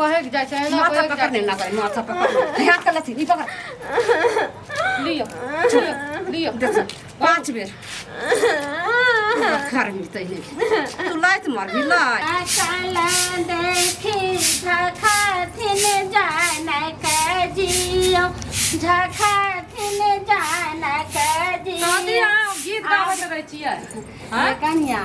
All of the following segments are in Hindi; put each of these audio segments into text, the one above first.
कहे जाय छै ना माथा पकड़ने ना करे माथा पकड़ हाथ कर लथी नी पकड़ लियो लियो 5 बेर खर मिलते है तू लाइत मार भी लाई काला देखी झखाथिन जाना कजियो झखाथिन जाना कजियो शादी गीत गाबैत रहै छियै हां कनिया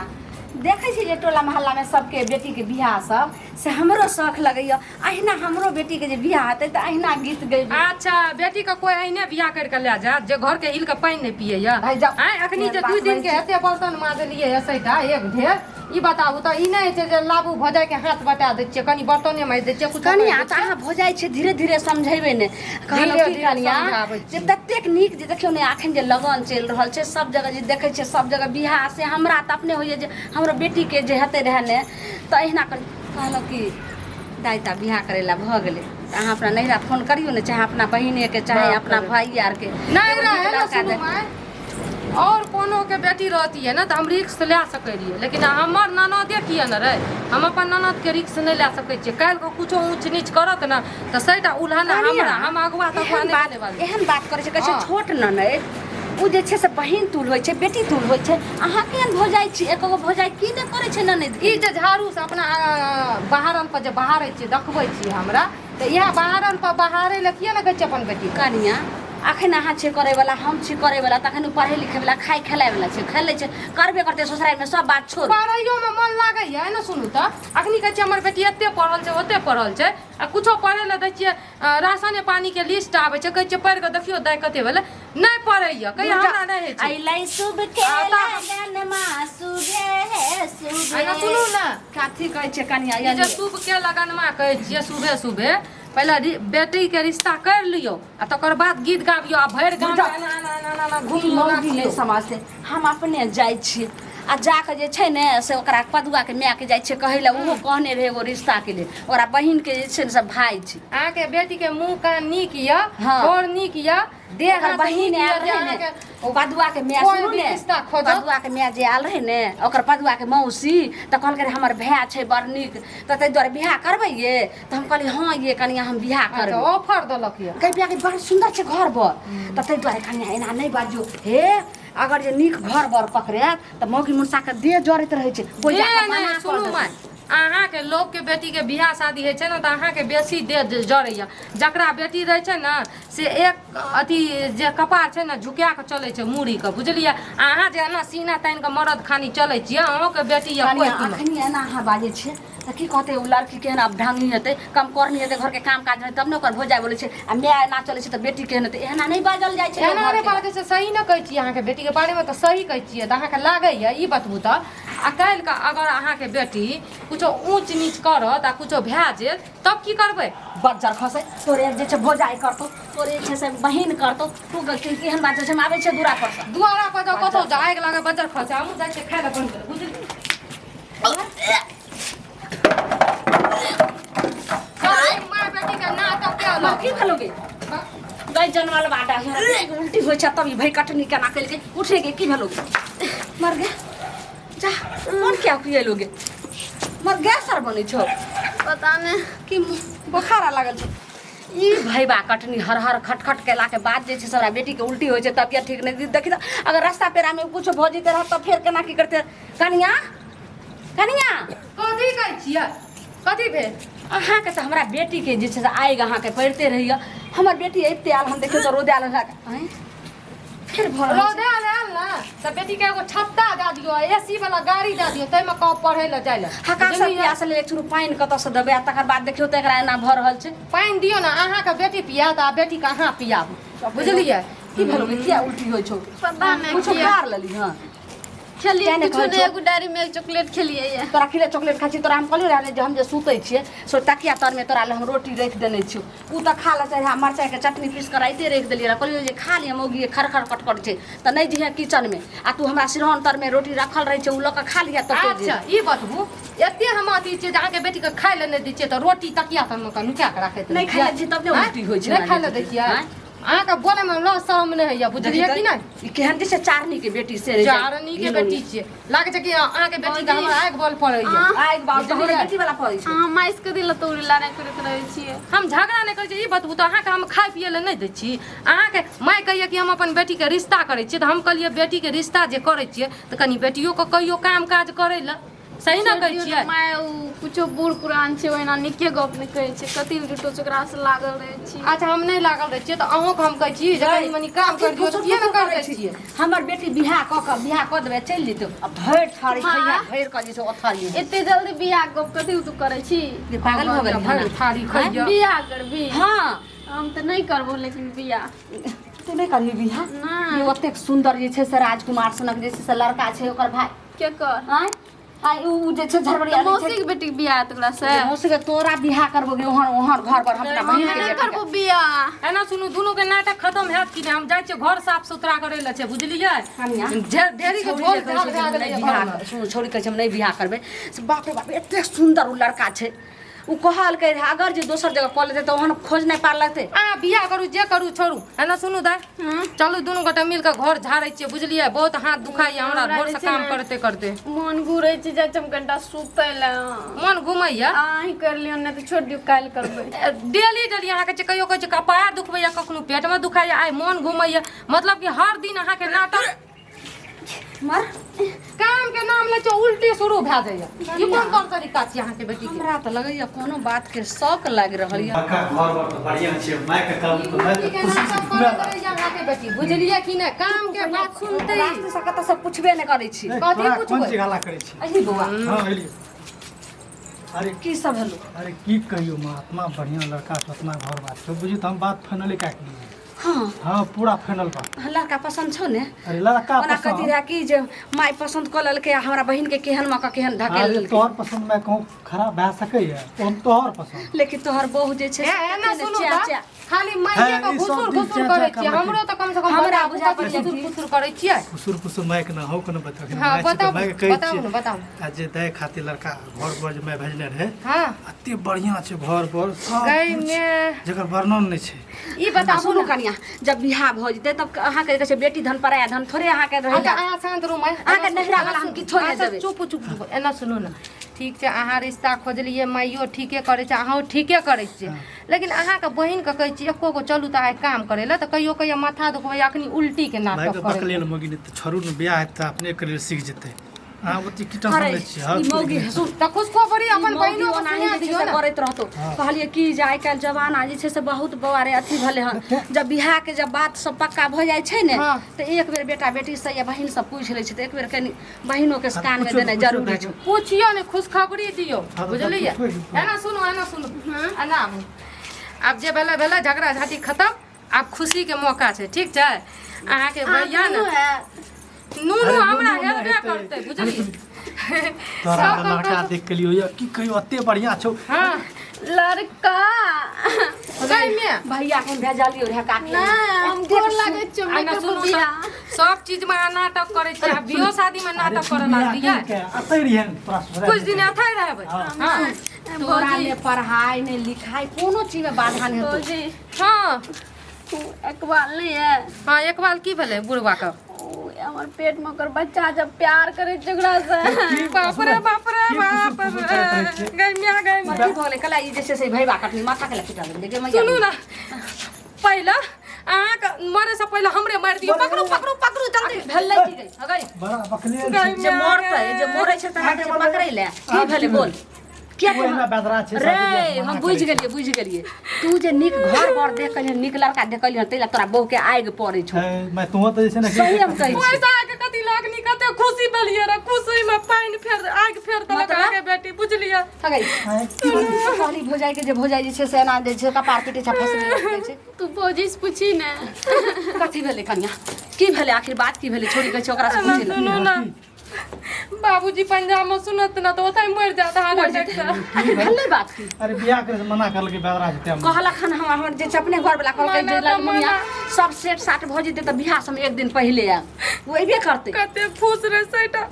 देखै छी जे टोला मोहल्ला में सबके बेटी के बियाह सब से हमरो शौक लगैया अहिना हमरो बेटी के जे बियाह हेतै त अहिना गीत गैबे। अच्छा बेटी का कोई अहिने बियाह कर के ले जा जे घर के हिल के पानी नहीं पिए या हैं अखनी जे 2 दिन के एते बर्तन माजलिए एसैटा एक ढेर ई बताबू त ई नहीं छै जे लाबू भजाय के हाथ बटा दै छियै कनी बर्तने माज दै छियै कुछ कनिया त अहाँ भजाय छै धीरे धीरे समझेबे ने कहलो की कनिया जे ततेक नीक जे देखियो ने अखन जे लगन चल रहल छै सब जगह जे देखै छै सब जगह बियाह से हमरा त अपने होइए जे हमरो बेटी के जे हेतै रहै ने त अहिना कहलो की दाइता बियाह करेला भ गेलै अहाँ अपना नैहरा फोन करियो ने चाहे अपना बहिने के चाहे अपना भाई यार के नहीं रहे ना सुनो माय और कोनो के बेटी रहती है ना तो हम रिक्स ले सकै रहिए लेकिन हमर ननदे किए न रहे हम अपन ननद के रिक्स नहीं ले सकै छियै काल को कुछो ऊंच नीच करत ना तो सैटा उल्हाना हमरा हम अगवा तक नहीं बने वाली एहन बात करे छै कहै छै छोट ननद उ जे छै से बहिन तुल होय छै बेटी तुल होय छै अहाँ केहन भ जाय छी एको भौजाई की ने करे छै ननद ई जे झाड़ू से अपना बहारन पर जे बहारै छी देखबै छी हमरा त इहा बहारन पर बहारै ले किए न कहै छै अपन बेटी कनिया अखन अहाँ छै करे वाला हम छी करे वाला तखन पढ़े लिखे वाला खाय खेलाय वाला छै खेलै छै करबे करते ससुराल में सब बात छोड़ पढ़ाइयो में मन लागै है ना सुनू त अखनी कहै छै हमर बेटी एते पढ़ल छै ओते पढ़ल छै आ कुछो पढ़े ले दै छियै राशन पानी के लिस्ट आबै छै कहै छै पढ़ के देखियो दाय कते भेलै नहीं पढ़ैया कहिया हमरा नहीं है छै आइलै शुभ के लगन मा सुबे है सुबे आइना सुनू ना काथी कहै छै कनिया ये जे शुभ के लगन में कहै छियै सुबह सुबह पहले बेटी के रिश्ता कर लियो आ तकर बाद गीत गाबियो आ भर गांव ना घूमियो ना समाज से हम अपने जाय छी आ जाके जे छै ने से ओकरा पदुआ के माय के जाय छै कहै ले ओहो कहने रहे एगो रिश्ता के लिए ओकरा बहिन के जे छै ने सब भाई छै अहाँ के बेटी के मुंह कान नीक या और नीक या देह बहिन आयल रहे ने ओ पदुआ के माय सुनू ने पदुआ के माय जे आयल रहे ने ओकर पदुआ के मौसी त कहलकै रे हमर भाय छै बड़ नीक त तै द्वारा बियाह करबै ये त हम कहली हां ये कनिया हम बियाह करबै ऑफर देलक ये कहि बियाह के बड़ सुंदर छै घर बर त तै द्वारा कनिया एना नहीं बाजो हे अगर जे नीक घर बर पकड़े त मौगी मुसा के देह जरैत रहे छै कोई जाके मना सुनू माय अहाँ के लोग के बेटी के बियाह शादी है छै ना त अहाँ के बेसी देह जरैया जकरा बेटी रहे छै ना से एक अथी जे कपार छै ना झुका के चले छै मुड़ी के बुझलिए अहाँ जे ना सीना तान के मरद खानी चले छियै अहाँ के बेटी या कोई अखनी एना अहाँ बाजे छै त की कहते उ लड़की केहन अब ढंगी हेतै कम करनी हेतै घर के काम काज में तब न ओकर भोजाय बोले छै आ माय ना चले छै त बेटी केहन हेतै एहना नहीं बाजल जाय छै एना नहीं बाजै छै सही न कहै छी अहाँ के बेटी के बारे में त सही कहै छियै त अहाँ के लागै या ई बतबू त आ काल का अगर अहाँ के बेटी कुछो ऊंच नीच करत आ कुछो भै जेत तब की करबै बज्जर खसे तोरे जे छै भोजाय करतो तोरे जे छै बहिन करतो तू केहन बात छै हम आबै छै दूरा पर जाओ कतो जा आग लागे बज्जर खसे हम जाय छै खाय ले बन कर बुझली माय बेटी के नाटक के मां की भलोगे गई जनवाल बाटा उल्टी होय छै तभी भई कटनी केना कल के उठेगे की भलोगे मर गए जा कौन क्या किए लोगे मर गया सर बने छो पता नहीं कि बुखार लागल छै ई भईबा कटनी हर हर खटखट केला के बाद जे छै सबरा बेटी के उल्टी होय छै तबियत ठीक नहीं देखी त अगर रास्ता पेरा में कुछ भ जेते रह त फिर केना की करते कनिया कनिया कथी कहै छियै कथी भेल अहाँ के त हमरा बेटी के जे छै आइग अहाँ के पढ़ते रहिया हमर बेटी एते आल हम देखियो त रोदाल हैं फिर भर रोदाल आल ना त बेटी के एगो छत्ता द दियो एसी वाला गाड़ी द दियो तै में कब पढ़े ले जाय ले हका सब प्यास ले एक चुरू पानी कत से देबे तकर बाद देखियो त एकरा एना भ रहल छै पानी दियो ना अहाँ के बेटी पिया त बेटी के अहाँ पियाबू बुझलिए की भलो किया उल्टी होय छौ पता नहीं कुछ खार लेली हां खेलिए कुछ नहीं एगो डायरी मिल्क चॉकलेट खेलिए ये तोरा खिले चॉकलेट खाची तोरा हम कहलियो रहले जे हम जे सुतै छियै सो तकिया तर में तोरा ले हम रोटी रख देने छियो उ त खा ले चाहे मरचाई के चटनी पीस कर आइते रख देलिए कहलियो जे खा लिया मौगी खरखर कटकट छै त नहीं जे किचन में आ तू हमरा सिरहन तर में रोटी रखल रहे छै उ ल के खा लिया त अच्छा ई बतबू एते हम अथी छै जहाँ के बेटी के खाय ले नहीं दी छै त रोटी तकिया तर में नुका के राखे नहीं खाय छी तब ने उल्टी होय छै नहीं खाय ले दै छियै अहाँ के बोले में लो शर्म नहीं है बुझलिए कि नहीं ई केहन जैसे चारनी के बेटी से चारनी के बेटी छिए लागे छै कि अहाँ के बेटी के हमरा आग बोल पड़ै है आइ बाप तो हमर बेटी वाला पड़ै छै अहाँ माइस के दिल तो लड़ाई करैत रहै छियै हम झगड़ा नहीं करै छी ई बतबू तो अहाँ के हम खाय पिए ले नहीं दै छी अहाँ के माय कहिए कि हम अपन बेटी के रिश्ता करै छियै त हम कहलिए बेटी के रिश्ता जे करै छियै त कनी बेटियो को कहियो काम काज करै ल सही ना कहै छियै माय कुछो बूढ़ पुरान छै ओहिना निके गप नहीं कहै छै कति जुटो चकरा से लागल रहै छी अच्छा हम नहीं लागल रहै छियै त अहूँ के हम कहै छी जे कनी मनी काम कर दियौ त किए न कर दै छियै हमर बेटी बियाह क देबे चलि जेतौ अब भरि थारी खैया भरि क जे छै ओथारी एते जल्दी बियाह गप कति तू करै छी ये पागल हो गेल भरि थारी खैया बियाह करबी हां हम त नहीं करबो लेकिन बियाह तू नहीं करबी बियाह नहीं ये ओतेक सुंदर जे छै से राजकुमार सनक जे छै से लड़का छै ओकर भाई के कर आय आय उ जे छै झरबड़िया मौसी के बेटी के बियाह तकरा से मौसी के तोरा बियाह करबो गे ओहर घर पर हमरा बहिन के नहीं बेटी करबो बियाह एना सुनू दुनू के नाटक खत्म हैत कि नहीं हम जाइ छियै घर साफ सुथरा करे ले छै बुझलियै कनिया ढेरी के बोल भाल भए गेलै बियाह सुन छोड़ी कहै छै हम नहीं बियाह करबै से बाप रे बाप एतेक सुंदर उ लड़का छै उ कहल कह रहे अगर जे दोसर जगह कॉल लेते तो ओहन खोज नहीं पार लगते आ बियाह करू जे करू छोड़ू एना सुनू दाय चलू दुनू गोटे मिल के घर झाड़ै छियै बुझलियै बहुत हाथ दुखाइया हमरा भोर से काम करते करते मन घुरै छै जाइ हम कनिटा सुतै ले मन घुमैया अहीं कर लियौ नहीं तो छोड़ दियौ काल्हि करबै डेली डेली अहाँके छै कहियो कहै छै कपार दुखबैया कखनो पेट में दुखाइया आइ मन घुमैया मतलब कि हर दिन अहाँके नाटक मर काम के नाम ले छै उल्टी शुरू भए जाइया ई कोन कोन तरीका छै अहाँके बेटी के हमरा त लगैया कोनो बात के शौक लाग रहल या पक्का घर वर तो बढ़िया छै माय के काम तो मैं बेटी के खुशी नाटक करैत रहैया अहाँके बेटी बुझलियै कि नहीं काम के बात सुनते रास्ते से कत सब पूछबे नहीं करै छी कथी कौन पूछबै चीज हल्ला करै छी अही बौआ हां एलिए अरे की सब हलो अरे की कहियो मां इतना बढ़िया लड़का तो इतना घर बात तो बुझी तो हम बात फाइनल काट लिए हां हां पूरा फाइनल बात लड़का पसंद छौ ने अरे लड़का ओना कथी पसंद रहा कि जे माय पसंद क लेलकै हमरा बहिन के केहन मका केहन धकेल अरे देलकै तोहर पसंद मैं कहूं खराब भए सकैया हम तोहर पसंद लेकिन तोहर बहू जे छै एना सुनू च्या बा, च्या खाली माइये के है, ई सब घुसुर दिन घुसुर च्या करै च्या छियै करै हमरो त कम से कम हमरा हमरा बुझा बुझा पड़ैया घुसुर कि- घुसुर करै छियै फुसुर फुसुर मैं के ना हो कोनो बता हाँ, बताऊ, कहे बताऊ छी ने, बताऊ। आ जे दे खातिर लड़का घर पर जे मैं भेजले रहे हां अते बढ़िया छै घर पर सब गई कुछ, में जेकर वर्णन नहीं छै ई बताबू सुनू ना कनिया जब बियाह भ जेतै तब अहाँ के कहै छै बेटी धन पराया धन थोड़े अहाँ के रहै अच्छा अहाँ शांत रहू मैं अहाँके नहिरा वाला हम किछो नहि देबै। चुप चुप एना सुनू ना ठीक छै अहाँ रिश्ता खोजलियै माइयो ठीके करै छै अहाँ ठीके करै छियै लेकिन अहाँके बहिन के कहै छी एको गो चलू तऽ आइ काम करे ला तऽ कहियो कहियो माथा दुखबै अखनी उल्टी के मैं नाटक के करे बकले मगिन त छोरू न बियाह त अपने करे सीख जेते हां ओती कीटा अरे समझ छी ई मौगी सुन तऽ खुशखबरी अपन बहिनो के ओनाही सुना जे छै दियौ से ना करैत रहतो कहलिए कि जे आइ काल्हि जमाना जे छै से बहुत बौआरे अथी भेलै हन जब बियाह के जब बात सब पक्का भ जाइ छै ने हाँ। तऽ एक बेर बेटा बेटी से या बहिन सब पूछ लै छै तऽ एक बेर कनी बहिनो के कान में पूछो, देनाइ पूछो, जरूरी देखो। छै पूछियो ने खुशखबरी दियौ हाँ, तो बुझलियै पूछो। एना सुनू एना आबू आब जे भेलै भेलै झगड़ा झाटी खत्म आब खुशी के मौका छै ठीक छै अहाँके भैया ने नूनू अरे हमरा नूनू हेबे हेतै। करतै बुझलियै तोरा लड़का देख के लियो या की कहियो अते बढ़िया छौ हाँ लड़का सही में भैया के भेजलियो रहे काकी हम गोर लागै छियौ एना मेकअप सुनू बिया ना सब चीज में नाटक करे छै आ बियाह शादी में नाटक करे लागलियै अते रिहन तोरा कुछ दिन अथै रहबै हाँ तोरा ने पढ़ाई ने लिखाई कोनो चीज में बाधा नहीं हेतौ जी हाँ तू एक बार नहीं है हाँ एक बार की भेलै बुढ़वा के ओ, हमर पेट में ओकर बच्चा जब प्यार करे छै ओकरा से बाप रे बाप रे बाप रे गैमिया गैम मत बोले कला ई जैसे से भैया कटनी माथा के पिटा देगे मैया सुनू ना पहले अहाँके मरे से पहले हमरे मारि दियौ पकड़ू पकड़ू पकड़ू जल्दी भेलै की गई हगै बड़ा बकले गई जे मरतै जे मरै छै तऽ हाथ से पकड़ै ले की भेलै बोल क्या कोई ना बेदरा छै रे हम बुझ गेलिए तू जे निक घर पर देख कलिए निक लड़का देख कलिए तैला तोरा बहू के आगि पड़ै छौ मैं तो तो जैसे ना सही हम कहै छी पैसा के कथी लागनी कते खुशी भेलियै रे खुशी में पानी फेर आग फेर देलक आगे बेटी बुझलियै हगै कहली भोजाई के जे भोजाई जे छै से एना जे छै कपार पिटे छै फसले छै तू भौजी से पूछी ने कथी भेलै कन्या की भेलै आखिर बात की भेलै छोड़ी कहै छै ओकरा से ना पूछे सुनू ना बाबूजी पंजाब में सुनत ना तो ओतै मर जात हार्ट अटैक से आखिर भेलै बात की अरे बियाह करे से मना करल के बेदरा छै हम कहलक हन हमर जे अपने घर वाला कहलकै जे लड़मुनिया सब सेट साट भ जेतै त बियाह सब एक दिन पहिले आ वो अइबे करतै कते खुश रे सेटा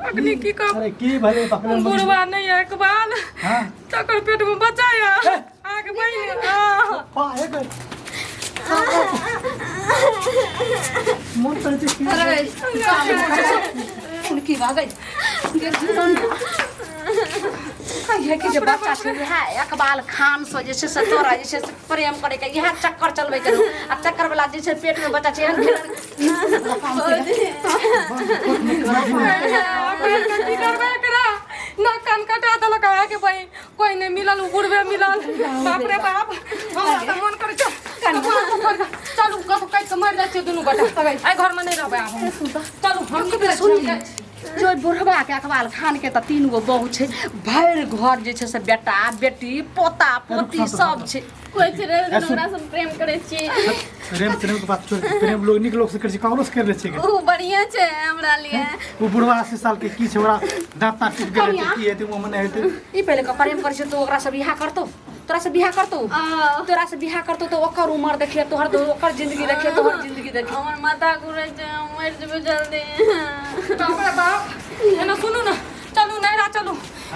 अखनी की कहब अरे की भले बकले बुढ़वा नहीं है इकबाल हां तकर पेट में बचाया आगे बहिन पा एक मन पर जे की उनकी भागै कहिए कि जे बच्चा छै है इकबाल खान से जे छै से तोरा जे छै से प्रेम करे के इहे चक्कर चलबै के आ चक्कर वाला जे छै पेट में बच्चा छै एहन की करबे एकरा ना कान कटा देलक आ के भाई कोई नहीं मिलल उड़बे मिलल बाप रे बाप हमरा त मन करे चलू कब काट के मार जाय छै दुनू बेटा आई घर में नहीं रहबे आब चलू हम निकले छी जो बुढ़वा के अकबाल खान के त 3 गो बहू छै भरि घर जे छै से बेटा बेटी पोता पोती सब छै कोई छै रे ओकरा से प्रेम करे छी प्रेम के बात छोड़ प्रेम लोग निक लोग से कर छी कौनो से कर ले छी ओ बढ़िया छै हमरा लिए वो बुढ़वा 80 साल के की छै ओरा दांत तांत टूट गेल की हेतै वो मने हेतै ई पहले का प्रेम करे छै तो ओकरा से बियाह करतो तोरा से बियाह करतो तोरा से बियाह करतो तो ओकर उम्र देखिए तोहर तो ओकर जिंदगी देखिए तोहर जिंदगी देखिए हमर माथा घुरे छै मर जेबे जल्दी बाप रे बाप एना सुनू ना चलू नैरा चलू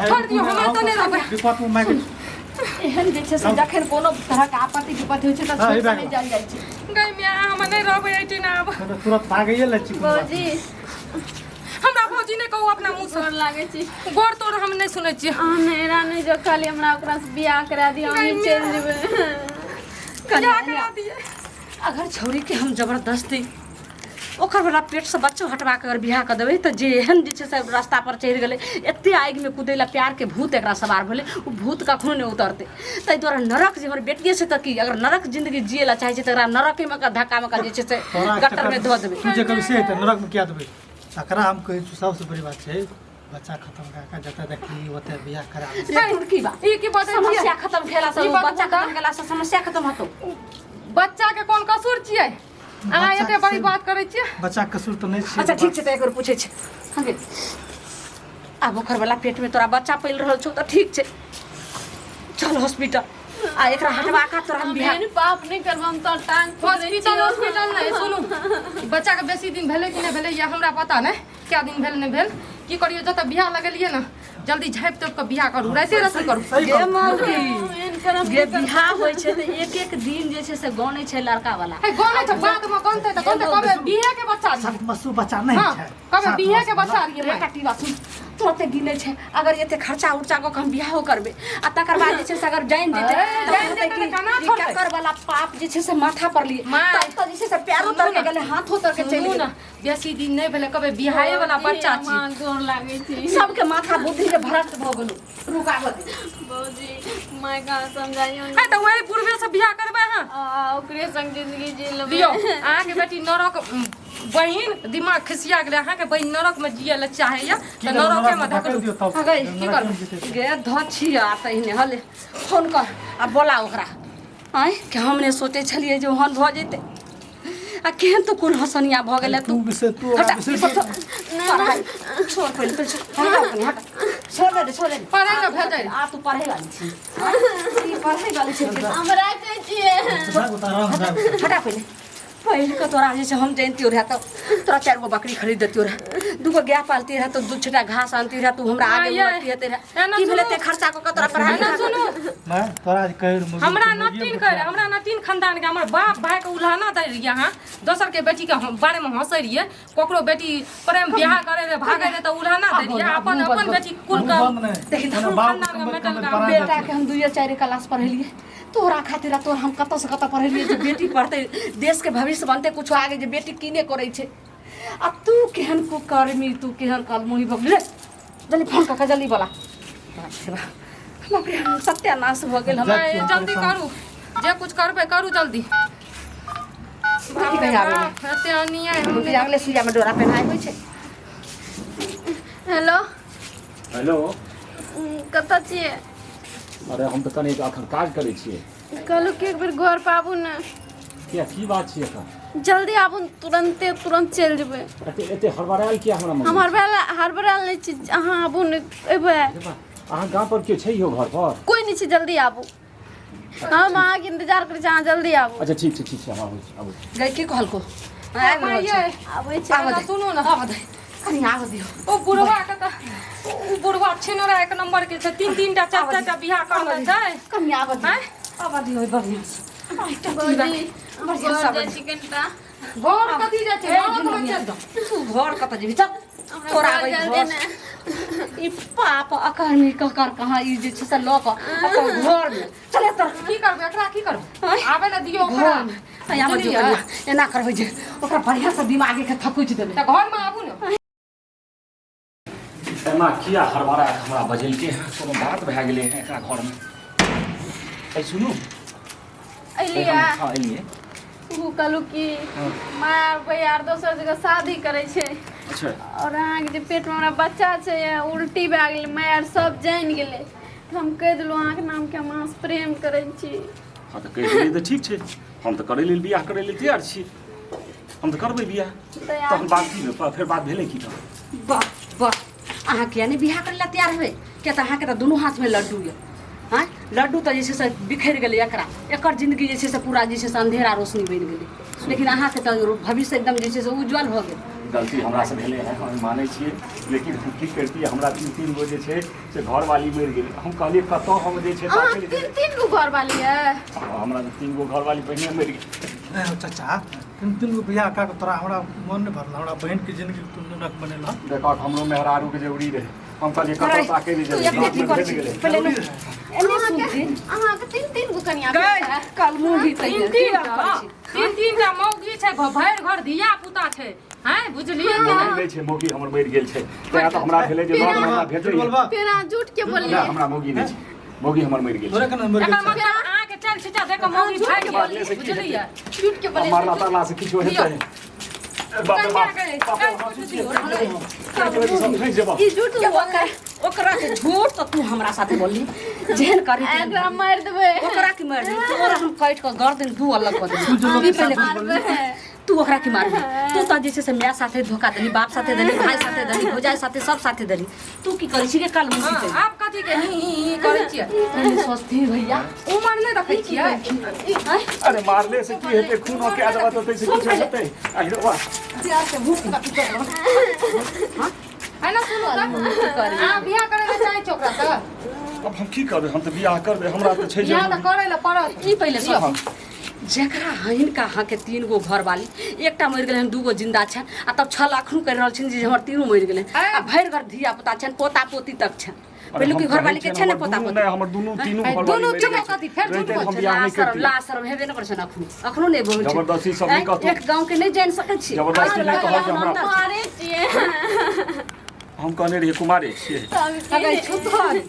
छोड़ दियो हमरा त नहीं रहबे विपत में मांगे एहन जे छै से जखन कोनो तरह के आपत्ति विपत्ति होइ छै त छोड़ के नहीं जाय छै गई मिया हम नहीं रहबे एटी ना अब तुरंत भागैए ले छी बाबूजी हमरा भौजी ने कहू अपना मुंह से गोर लागे छी गोर तोड़ हम नहीं सुनै छी नेरा नहीं जो खाली हमरा ओकरा से बियाह करा दिया हम चल जेबे क्या करा दिए अगर छौरी के हम जबरदस्ती ओकर वाला पेट से बच्चो हटवा के अगर बियाह कर देबै त जे एहन जे छै से रास्ता पर चढ़ि गेलै एते आगि में कूदैला प्यार के भूत एकरा सवार भेलै उ भूत कखनो नहीं उतरते तै द्वारा नरक जे हमर बेटिए से त की अगर नरक जिंदगी जिएला चाहे छै त एकरा नरके में का धक्का में का जे छै से गटर में धो देबै तू जे कभी से त नरक में क्या देबै एकरा हम कहै छु सबसे बड़ी बात छै बच्चा खत्म का जता देखली ओते बियाह करा की बा ई की बात समस्या खत्म भेला से ई बात बच्चा बता। खत्म भेला से समस्या खत्म होतो बच्चा के कोन कसूर छियै अहाँ एते बड़ी बात करै छियै बच्चा कसूर तो नहीं छै अच्छा ठीक छै त एक बेर पूछे छै हंगे आब ओकर वाला पेट में तोरा बच्चा पैल रहल छौ त ठीक छै चल हॉस्पिटल आ एकरा हटवा का तोरा हम बियाह मैंने पाप नहीं करबम तो टांग हॉस्पिटल नहीं सुनू बच्चा के बेसी दिन भेलै कि नहीं भेलै या हमरा पता नहीं क्या दिन भेल नहीं भेल की करियो जत बियाह लगेलिए ना जल्दी झाँपि तोप के बियाह करू राइते रसम करू गे मौगी गे बियाह होइ छै त एक एक दिन जे छै से गनै छै लड़का वाला है गाने त बाद में गनते त गनते कबे बिहे के बच्चा छै मसू बच्चा नहीं हां छै कबे बिहे के बच्चा रहिए रे कटिवा सुन तुरते गिने छै अगर एते खर्चा उर्चा को हम बियाह करबे आ तकर बाद जे छै से अगर जान जेते जान जेतै त केना छोड़बै? ककर वाला पाप जे छै से माथा पर लिए माँ। तब त जे छै से पैरो तर के गेले हाथो तर के चलि सुनू गेले ना बेसी दिन नहीं भेलै कबे बिहाए वाला बच्चा छी मां गोर लागे छी सबके माथा बुद्धि के भ्रष्ट भ गेलु रुकावत बाबूजी मैं कहां समझाइयो है त वही पूर्वे से बियाह करबे हां ओकरे संग जिंदगी जी लेबे दियो अहाँ के बेटी नरक बहिन दिमाग खिसिया गेलै अहाँ के बहिन नरक में जिए ले चाहे या त नरके में धकल दियो तब अगै की कर गे धछिया तहिने हले फोन कर आ बोला ओकरा आय कि हमने सोचे छलिए जे ओहन भ जेते आ केहन तो कोन हसनिया भ गेले तू विषय तू हटा विषय छोड़ पहले हटा छोड़ दे पढ़े न भेजै आ तू पढ़े वाली छी ई पढ़े वाली छी हमरा कहै छियै हटा पहले का तोरा जे हम जानती रह तो तोरा 4 गो बकरी खरीद देती रह 2 गो गाय पालती रह तो 2 छटा घास आनती रह तू हमरा आगे बढ़ती रहते रह की भेले ते खर्चा को तोरा पढ़ाई ना सुनू मैं तोरा कह मुझे हमरा नतीन करे हमरा नतीन खानदान के हमर बाप भाई के उल्हाना दै रहिए अहाँ दोसर के बेटी के बारे में हंसै रहिए कोकरो बेटी प्रेम बियाह करे रे भागे रे त उल्हाना दै रहिए अपन अपन बेटी कुल का देखि कुल खानदान के मेटल का बेटा के हम 2-4 क्लास पढ़ेलिए तोरा खातिर तोर हम कत से कत पढ़ेलिए जे बेटी पढ़ते देश के भविष्य बनते कुछ आगे जे बेटी किने करे छे आ तू केहन को कर्मी तू केहन कलमुही भगले जल्दी फोन कर जल्दी बोला बाप रे सत्यानाश भ गेल हमरा जल्दी करू जे कुछ करबे करू जल्दी बाकी कहीं आवे नहीं एते अनिया हम भी अगले सुइया में डोरा पहनाए होय छे हेलो हेलो कतऽ छियै अरे हम तो कनी अखन काज करै छियै कहलू कि एक बेर घर पे आबू ने किया की बात छियै एखन जल्दी आबू तुरंत चलि जेबै एते एते हड़बड़ायल किया हमरा मन हम हड़बड़ायल नहि छी अहाँ आबू ने एबै अहाँ गांव पर केओ छै यो घर पर कोई नहीं छै जल्दी आबू हम अहाँके इंतजार करै छी अहाँ जल्दी आबू अच्छा ठीक छै हम आबै छी गई के कहल को आबै छी आवे सुनू ना आवे कनी आवे दियो ओ बुढ़वा के त ओ बुढ़वा छिनरा 1 नंबर के छै 3 टा 4 टा बियाह करले छै कनी आवे दियो हैं आवे दियो बढ़िया से बड़ी चिकन टा घर कथी जाइ छै घर में चल दो तू घर कत जेबी चल तोरा आबै घर ई पाप अकरनी ककर कहाँ ई जे छै से लऽ कऽ अपन घर में चले तर की करबै एकरा की करबै आँय? आबै ले दियौ ओकरा घर में यहाँ में जो एना करबै जे ओकरा बढ़िया से दिमागे के थकुच देबै त घर में आबू ने एना किया हरबारा हमरा बजेलकै हैं कोनो बात भए गेलै हैं एकरा घरमे ऐ सुनू अलिया हाँ एलियै उ कहलू कि माय भैयार दोसर जगह शादी करे छै अच्छा और अहाँके जे पेट में हमरा बच्चा छै उल्टी भए गेलै माय सब जानि गेलै तऽ हम कहि देलहुँ अहाँके नाम के हम अहाँसँ प्रेम करै छी हाँ तऽ कहि देलियै तऽ ठीक छै हम तऽ करै लेल बियाह करै लेल तैयार छी हम तऽ करबै बियाह तहन बात की भेल फेर बात भेलै की तहन वाह वाह अहाँ किया नहीं बियाह करे ला तैयार हुए क्या तो अहाँ के तो दोनों हाथ में लड्डू है हाँ लड्डू तो जैसे से बिखर गए एकरा एकर जिंदगी जैसे से पूरा जैसे से अंधेरा रोशनी बन गई लेकिन अहाँ के तो भविष्य एकदम जैसे से उज्जवल हो गए गलती हमरा से भेलै है हम मानै छियै लेकिन हम की करतियै हमरा तीन गो जे छै से घरवाली मरि गेलै हम कहलियै कतऽ हम जे छै अहाँ तीन गो घर वाली है हमरा तीन गो घरवाली पहिने मरि गेलै चाचा तीन गो बियाह कऽ के तोरा हमरा मन नहीं भरल हमरा बहन के जिंदगी तू नरक बनेला देखा हमरो मेहरारू के जरूरी रहे हम कहलियै कतऽ ताके तू एक मिनट कर गेलै पहले ले एने सुनती अहाँके तीन गो कन्या गए कल मुंह ही तैयार तीन टा मौगी छै भरि घर धिया पुता छै हैं बुझलियै कि मौगी नहीं नहि छै मौगी हमर मरि गेल छै तें तऽ हमरा भेलै जे लग हमरा भेटै बोलबा फिर अहाँ झूठ के बोलिए नहि हमरा मौगी नहि छै मौगी हमर मरि गेल तोरे छै के नंबर एकर मतलब अहाँ के चल छिटा देख के मौगी भागि गेल बुझलियै झूठ के बोलिए मारला तारला से किछो हेतै बाप रे बाप कन्या बाप रे बाप समझै जेबा ई झूठ ओकरा के झूठ तो तू हमरा साथे बोलली जेहन करी तेहन एकरा मार देबै ओकरा की मार दी तोरा हम काट के गर्दन दू अलग कर दे पहले तू ओकरा की मार दी तू तो जैसे से माय साथे धोखा देली बाप साथे देली भाई साथे देली भौजाई साथे सब साथे देली तू की करी छी के काल मुसी हाँ, पे आप कथी के ही करै छियै तनी सोचती भैया उमर नहि देखै छियै अरे मारले से की हेतै खून होके आ जाबा तऽ से किछो हेतै आहिरो वाह प्यार से भूख काटी कर है ना सुनो त अहाँ बियाह करै ले चाहै छी ओकरा त अब हम की करबै हम तऽ बियाह करबै हमरा तऽ छै बियाह त जरूरी करै ले पड़त ई पहले सोच जेकरा हइन का अहाँ के तीन गो घर वाली एकटा मरि गेलै दू गो जिंदा छन आ तब छल अखनु कहि रहल छिन जे हमर तीनों मरि गेलै आ भरि घर धिया पुता छन पोता पोती तक छन पहले की घर वाली के छन पोता पोती नहीं हमर दुनू तीनू घर वाली दुनू मरि चुप गेल छै। कथी फेर झूठ रहितै हम बोल बियाह नहि करतियै लासर हेबे न करछन अखनु नहीं बोल जबरदस्ती सब नहीं कहतौ। एक गांव के नहीं जान सकै छी जबरदस्ती नहीं कहल जे हमरा मारे छिए हम कहने रहिए कुमारे छियै अगर छुतर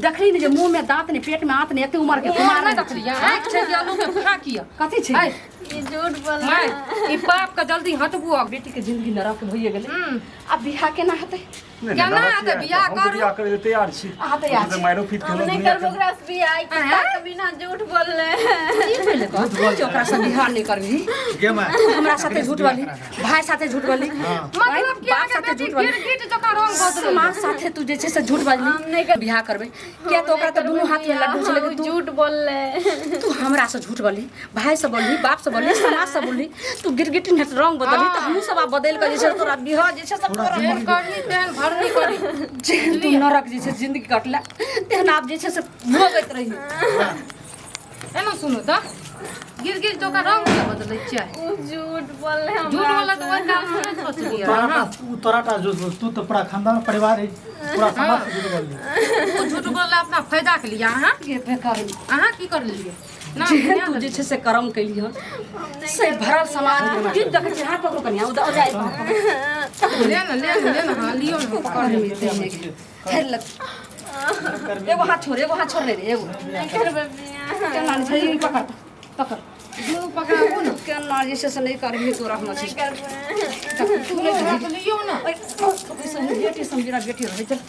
देखली ने जे मुंह में दांत ने पेट में हाथ ने एते उम्र के कुमार कुमार नहि देखलियै आँख छै कि आलू के फाकिया कथी छै है ई झूठ बोल माय ई पाप के जल्दी हटबू अब बेटी के जिंदगी नरक भइए गेलै अब बियाह केना हेतै केना हेतै बियाह हम तऽ बियाह करे लेल तैयार छी अहाँ तैयार छी। मारो पीट हम के नहीं दुनिया करबो ओकरा से बियाह के बिना झूठ बोलले ई पहले कह जे ओकरा से बिहार नहीं करबी गे माय तू हमरा साथे झूठ बोली भाई साथे झूठ बोली मतलब कि बाप आगे साथे बेटी झूठ बोली गिरगिट जकाँ रंग बदलै समाज साथे तू जे छै से झूठ हम बोली नहीं कर बियाह करबे क्या तो ओकरा तो दोनों हाथ में लड्डू छै लेकिन तू झूठ बोलले तू हमरा से झूठ बोली भाई से बोली बाप से बोली समाज से बोली तू गिरगिट ने रंग बदली तो हमहू सब बदल के जे छै तोरा बियाह जे छै सब तोरा तेहन करनी तेहन भरनी करी जेहन तू नरक जे छै जिंदगी कटला तेहन आब जे छै से भोगैत रही एना सुनो त गिरगिट जकाँ रंग किया बदलै छियै उ झूठ बोलले हम झूठ बोला तो ओहि काल में नहीं सोचलियै तोराटा जो तू तो पूरा खानदान परिवार है पूरा समाज से जुड़ गई वो झूठ बोलला अपना फायदा के लिए अहाँ के बेकार अहाँ की करलियै ना जेहन तू जे छै से कर्म कैली हन से भरल समाज की देखे छै हाथ पकड़ो कनिया उदा जाय ले ना हाँ लियो ना कर में देने के फेर लग एगो हाथ छोड़ ले रे एगो नहीं करबे बियाह केना नहीं छै ई पकड़ पकड़ दुनू पकड़ाबू ना केना जे छै से नहीं करबी तोरा हम नहीं छी करबे दुनू हाथ लियो ना बेटी समझिरा बेटी रहे चल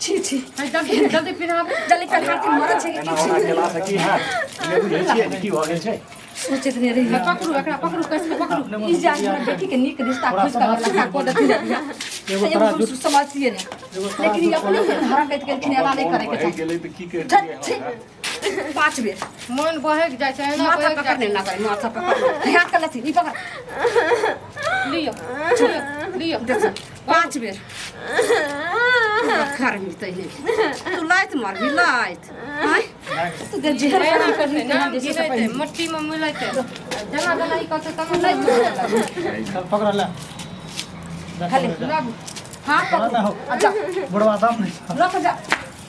छी छी है जल्दी जल्दी पिनाबू जल्दी चल हाथ मरत छै एना होना केला से की है ने बुझै छियै की भऽ गेल छै सोचैत नहीं रही पकड़ू एकरा पकड़ू कैसे पकड़ू ई जान हमर बेटी के नीक रिश्ता खोज कर लगा को दती जा एगो तोरा एगो समझिए ने लेकिन ये अपने धरा कट के खिनेला नहीं करे के भऽ चाहिए गेलै तऽ की करतियै हम 5 बेर मन बहक जाय छै ना माथा बहक पकड़ जाय ना करे माथा पकड़ हाथ कर लेती नहीं पकड़ लियो लियो देख 5 बेर खर मिलते नहीं तू लाइत मार भी लाइत हां तू दे जेहर एना कर करते ना जैसे गिरते मट्टी में मिलते जना जना ई कहते तब नहीं बुझेला चल पकड़ ले खाली हाँ ना हो अच्छा बुढ़वा दाम नहीं रख जा